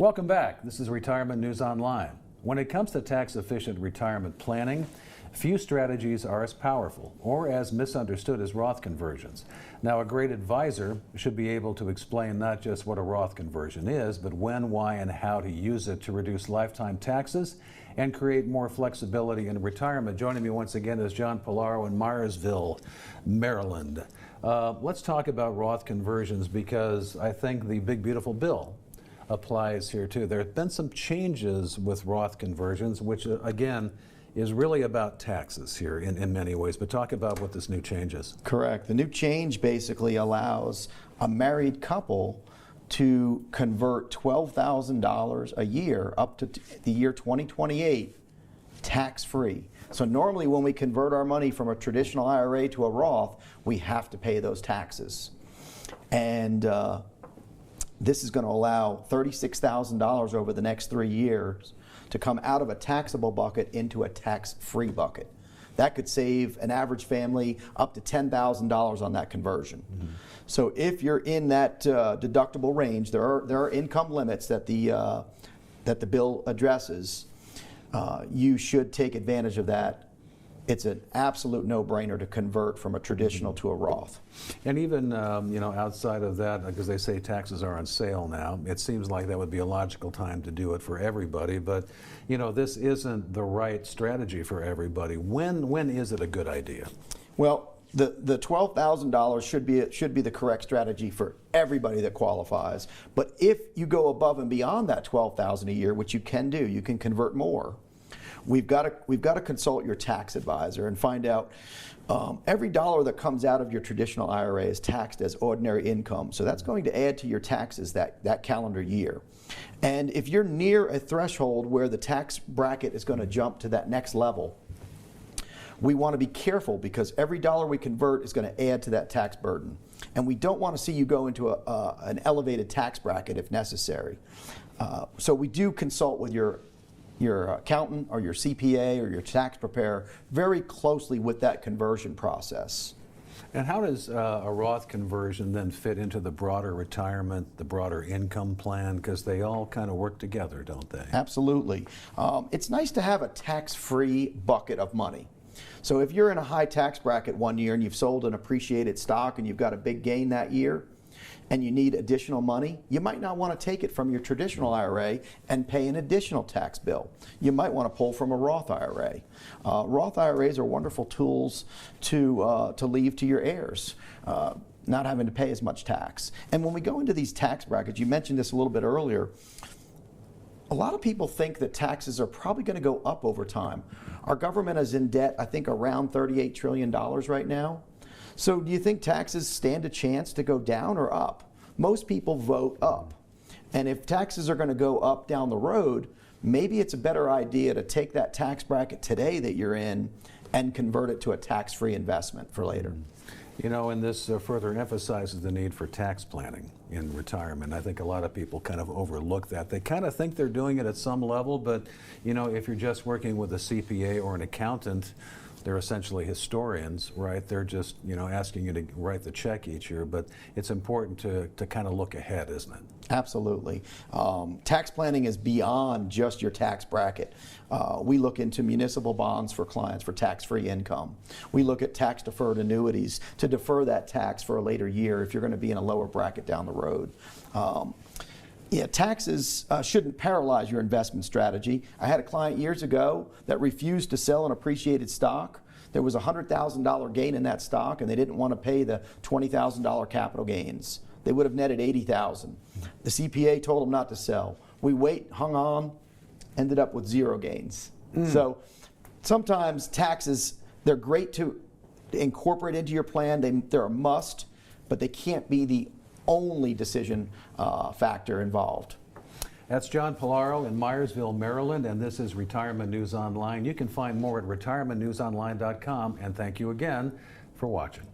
Welcome back. This is Retirement News Online. When it comes to tax-efficient retirement planning, few strategies are as powerful or as misunderstood as Roth conversions. Now, a great advisor should be able to explain not just what a Roth conversion is, but when, why, and how to use it to reduce lifetime taxes and create more flexibility in retirement. Joining me once again is John Pullaro in Myersville, Maryland. Let's talk about Roth conversions, because I think the big beautiful bill applies here too. There have been some changes with Roth conversions, which again is really about taxes here in many ways. But talk about what this new change is. Correct. The new change basically allows a married couple to convert $12,000 a year up to the year 2028 tax-free. So normally when we convert our money from a traditional IRA to a Roth, we have to pay those taxes. And this is going to allow $36,000 over the next 3 years to come out of a taxable bucket into a tax-free bucket. That could save an average family up to $10,000 on that conversion. Mm-hmm. So if you're in that deductible range, there are income limits that the bill addresses. You should take advantage of that. It's an absolute no-brainer to convert from a traditional to a Roth. And even outside of that, because they say taxes are on sale now, it seems like that would be a logical time to do it for everybody. But this isn't the right strategy for everybody. When is it a good idea? Well, the $12,000 should be the correct strategy for everybody that qualifies. But if you go above and beyond that $12,000 a year, which you can do, you can convert more. We've got to consult your tax advisor and find out every dollar that comes out of your traditional IRA is taxed as ordinary income. So that's going to add to your taxes that calendar year. And if you're near a threshold where the tax bracket is going to jump to that next level, we want to be careful, because every dollar we convert is going to add to that tax burden. And we don't want to see you go into an elevated tax bracket if necessary. So we do consult with your accountant or your CPA or your tax preparer very closely with that conversion process. And how does a Roth conversion then fit into the broader retirement, the broader income plan? Because they all kind of work together, don't they? Absolutely. It's nice to have a tax-free bucket of money. So if you're in a high tax bracket one year and you've sold an appreciated stock and you've got a big gain that year, and you need additional money, you might not want to take it from your traditional IRA and pay an additional tax bill. You might want to pull from a Roth IRA. Roth IRAs are wonderful tools to leave to your heirs, not having to pay as much tax. And when we go into these tax brackets, you mentioned this a little bit earlier, a lot of people think that taxes are probably going to go up over time. Our government is in debt, I think, around $38 trillion right now. So do you think taxes stand a chance to go down or up? Most people vote up. And if taxes are going to go up down the road, maybe it's a better idea to take that tax bracket today that you're in and convert it to a tax-free investment for later. And this further emphasizes the need for tax planning in retirement. I think a lot of people kind of overlook that. They kind of think they're doing it at some level, but if you're just working with a CPA or an accountant, they're essentially historians, right? They're just, asking you to write the check each year, but it's important to kind of look ahead, isn't it? Absolutely. Tax planning is beyond just your tax bracket. We look into municipal bonds for clients for tax-free income. We look at tax-deferred annuities to defer that tax for a later year if you're going to be in a lower bracket down the road. Taxes shouldn't paralyze your investment strategy. I had a client years ago that refused to sell an appreciated stock. There was a $100,000 gain in that stock, and they didn't want to pay the $20,000 capital gains. They would have netted $80,000. The CPA told them not to sell. We hung on, ended up with zero gains. So sometimes taxes, they're great to incorporate into your plan. They're a must, but they can't be the only decision factor involved. That's John Pullaro in Myersville, Maryland, and this is Retirement News Online. You can find more at retirementnewsonline.com, and thank you again for watching.